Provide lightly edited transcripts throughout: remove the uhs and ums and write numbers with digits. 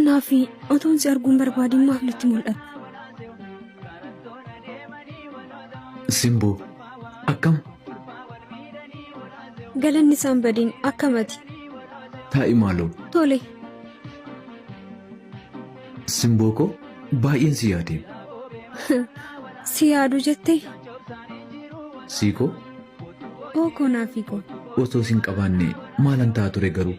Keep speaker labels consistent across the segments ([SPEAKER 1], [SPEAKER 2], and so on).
[SPEAKER 1] Naafi otoon si arguun barbaadin maaf natti mul'ata?
[SPEAKER 2] Simboo akkam?
[SPEAKER 1] Galanni isaan badiin akkamati?
[SPEAKER 2] Taa'i maaloo?
[SPEAKER 1] Tole.
[SPEAKER 2] Simboo koo baay'een si yaadeen.
[SPEAKER 1] Si yaadu jettee?
[SPEAKER 2] Siikoo?
[SPEAKER 1] Ookoo Naafikoo.
[SPEAKER 2] Osoo sin qabaanne maalan ta'a ture garuu?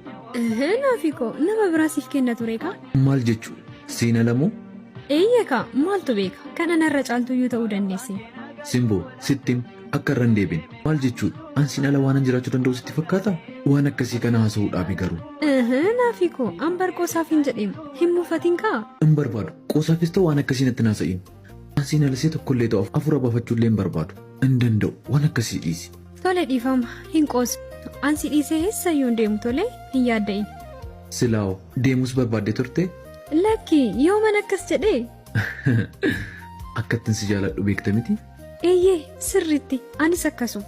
[SPEAKER 1] Naafikoo nama biraa siif kenna ture kaa?
[SPEAKER 2] Maal jechuu? Siina lamoo?
[SPEAKER 1] Eeyyee kaa maaltu beeka? Kana narra caaltuyyuu ta'uu dandeesse.
[SPEAKER 2] Simboo sittim akka irra hin deebine maal jechuudha? Ansiin ala waan jiraachuu danda'u sitti fakkaata? Waan akkasii kana haasa'uudhaafi garuu.
[SPEAKER 1] Naafikoo ambar qoosaaf hin jedheem hin muufatiin kaa?
[SPEAKER 2] Hin barbaadu qoosaafis ta'u waan akkasii natti naasa'in. Ansiin alasee tokkollee ta'uuf afura baafachuullee hin barbaadu. Hin danda'u waan akkasii dhiisi.
[SPEAKER 1] Tole dhiifama hin qoosu. Ansi dhiisee eessayyuu hin deemu tole hin yaadda'in.
[SPEAKER 2] Silaa'oo deemus barbaadde turte?
[SPEAKER 1] Lakki yoo mana akkas jedhee?
[SPEAKER 2] Akkattin si jaaladhu beekta miti?
[SPEAKER 1] Eeyyee sirriitti anis akkasuma.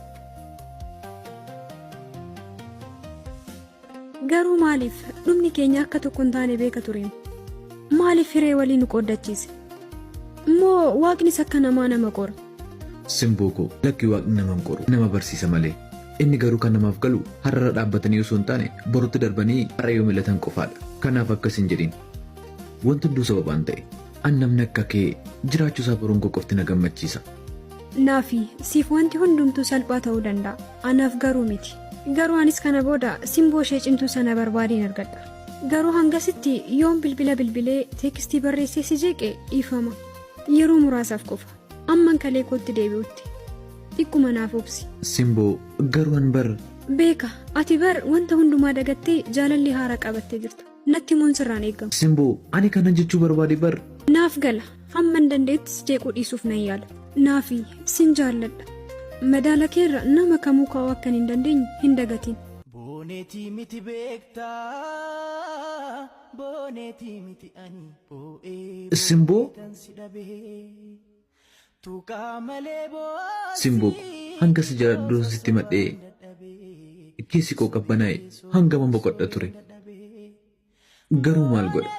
[SPEAKER 1] Garuu maaliif dhumni keenya akka tokko hin taane beeka tureen? Maaliif hiree waliin nu qooddachiise? Moo waaqnis akka namaa nama qora?
[SPEAKER 2] Simboo koo lakki waaqni nama hin qoru nama barsiisa malee. Inni garuu kan namaaf galu har'arra dhaabbatanii osoo hin taane borutti darbanii har'a yoo milatan qofaadha. Kanaaf akkas hin jedhin. Wanti hunduu sababaan ta'e an namni akka kee jiraachuu isaa baruun qofti na gammachiisa.
[SPEAKER 1] Naafi siif wanti hundumtuu salphaa ta'uu danda'a. Anaaf garuu miti. Garuu anis kana booda simboo ishee cimtuu sana barbaadeen argadha. Garuu hangasitti yoon bilbilee teekstii barreessee si jeeqe dhiifama. Yeroo muraasaaf qofa. Amman kalee kootti deebi'utti. Xiqquma naaf obsi.
[SPEAKER 2] Simboo garuu an bar.
[SPEAKER 1] Beeka ati bar wanta hundumaa dagattee jaalalli haaraa qabattee jirta. Natti muun sirraan eegamu.
[SPEAKER 2] Simboo ani kana jechuu barbaade bar.
[SPEAKER 1] Naaf gala hamman dandeettis jeequu dhiisuuf nan yaala. Naafi sin jaalladha. Madaala keerra nama kamuu kaa'uu akkan hin dandeenye hin dagatiin.
[SPEAKER 3] Booneetii miti beektaa booneetii miti ani boo'ee.
[SPEAKER 2] Simboo. Simboo hanga si jaaladhu sitti madhee keessi koo qabbanaa'e hanga man boqodha ture. Garuu maal godha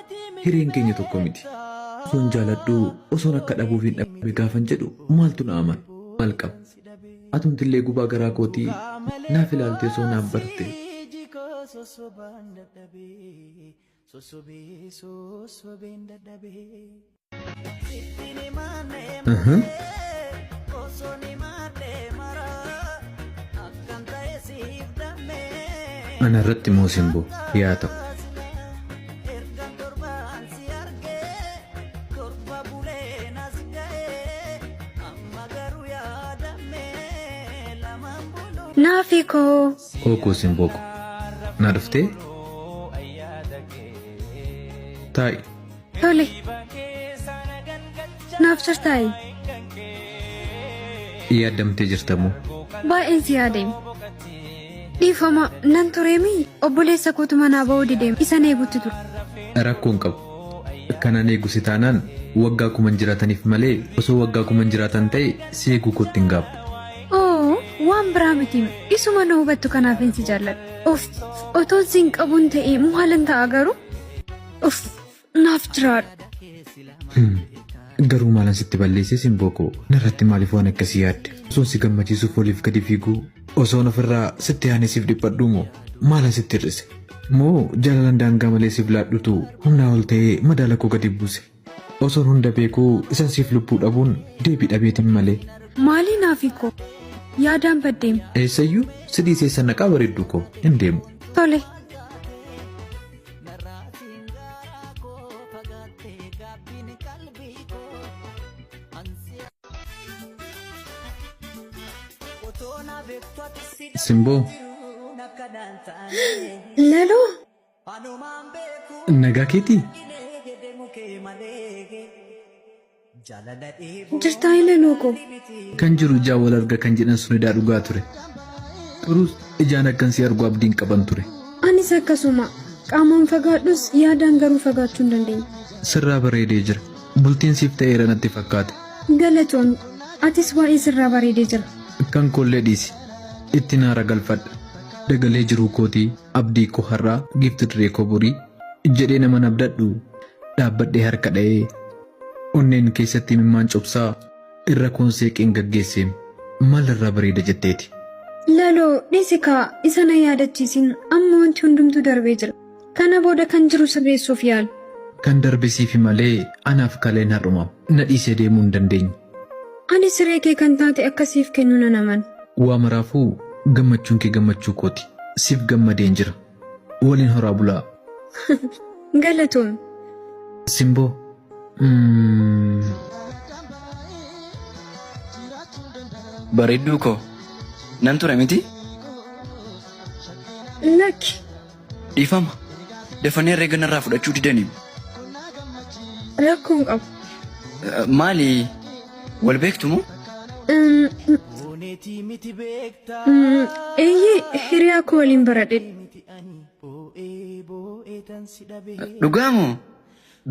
[SPEAKER 2] hireen keenya tokko miti. Osoon jaaladhu osoon akka dhabuuf hin dhabe gaafan jedhu maaltu na amana maal qaba. Atumtillee gubaa garaa kootii naaf ilaaltee osoo naaf barte. Ana irratti moo Simboo yaa ta'u.
[SPEAKER 1] Naafikoo.
[SPEAKER 2] Ookoo Simboo ko na dhuftee? Taa'i.
[SPEAKER 1] Tole. Naaf jirtaayi.
[SPEAKER 2] Yaaddamtee jirtamoo?
[SPEAKER 1] Baay'een si yaadeemi. Dhiifama nan tureemi obboleessa kootu manaa ba'uu dideema isan eegutti ture.
[SPEAKER 2] Rakkoon qabu. Kanan eegusi taanaan waggaa kuman jiraataniif malee osoo waggaa kuman jiraatan ta'e si eeguu kootti hin gaabbu.
[SPEAKER 1] Oo waan biraa miti isuma na hubattu kanaaf hin si jaalladhu. Otoon siin qabuun ta'e maalan ta'a garuu? Naaf jiraadhu.
[SPEAKER 2] Garuu maalan sitti balleessee Simboo koo narratti maaliif waan akkasii yaadde? Osoon si gammachiisuuf oliif gadi fiiguu osoon ofirraa sitti aanee siif dhiphadhu moo maalan sitti hir'ise? Moo jaalalan daangaa malee siif laadhutu humnaa ol ta'ee madaala koo gadi buuse? Osoon hunda beekuu isan siif lubbuu dhabuun deebii dhabeetiin malee.
[SPEAKER 1] Maalii Naafikoo? Yaadaan baddeema.
[SPEAKER 2] Eessayyuu si dhiisee sannaqaa bareedduu koo hin deemu.
[SPEAKER 1] Tole.
[SPEAKER 2] Simboo.
[SPEAKER 1] Laloo.
[SPEAKER 2] Nagaa keetii?
[SPEAKER 1] Jirtaa laloo koo.
[SPEAKER 2] Kan jiru ijaa wal arga kan jedhan sun idaa dhugaa ture. Turuus ijaan akkan si argu abdiin qaban ture.
[SPEAKER 1] Anis akkasuma qaamaan fagaadhus yaadaan garuu fagaachuu hin dandeenye.
[SPEAKER 2] Sirraa bareedee jira. Bultiin siif ta'eera natti fakkaate.
[SPEAKER 1] Galatoon Atis waa'ee sirraa bareedee jira.
[SPEAKER 2] Kan kollee dhiisi. Itti naara galfadha. Dagalee jiruu kootii abdii koo har'aa giifti diree koo borii jedhee nama nabdadhu dhaabbadhee harka dha'ee onneen keessatti mimmaan cobsaa irra koon seeqeen gaggeesseem maalirraa bareeda jetteeti.
[SPEAKER 1] Laloo dhiisikaa isa na yaadachiisin amma wanti hundumtuu darbee jira. Kana booda kan jiru sirreessuuf yaalu.
[SPEAKER 2] Kan darbisiifi malee anaaf kaleen har'umaam na dhiisee deemuu hin dandeenye.
[SPEAKER 1] Ani siree kee kan taate akkasiif kennu nan amana.
[SPEAKER 2] Waa maraafuu gammachuun kee gammachuu kooti. Siif gammadeen jira. Waliin horaa bulaa.
[SPEAKER 1] Galatoom.
[SPEAKER 2] Simboo.
[SPEAKER 4] Bareedduu koo nan ture miti?
[SPEAKER 1] Lakki.
[SPEAKER 4] Dhiifama. Dafanii herreega narraa fudhachuu didaniiru.
[SPEAKER 1] Rakkoon qabu.
[SPEAKER 4] Maali? Wal beektu moo?
[SPEAKER 3] Booneetii miti beektaa.
[SPEAKER 1] Eeyyee hiriyaa koo waliin baradhe.
[SPEAKER 3] Miti ani boo'ee tan si dhabee.
[SPEAKER 4] Dhugaa moo?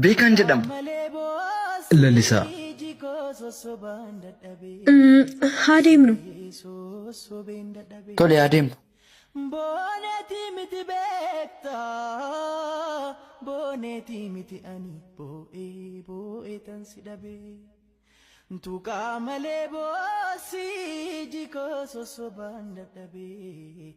[SPEAKER 4] Beekaan jedhama.
[SPEAKER 3] Malee boos
[SPEAKER 2] Lalisaa.
[SPEAKER 3] iji koo sosobaan dadhabee.
[SPEAKER 1] Haa deemnu.
[SPEAKER 3] Sosobeen dadhabee.
[SPEAKER 4] Tole adeemu.
[SPEAKER 3] Booneetii miti beektaa. Booneetii miti ani boo'ee tan si dhabee. Tuqaa malee boosii iji koo sosobaan dadhabee.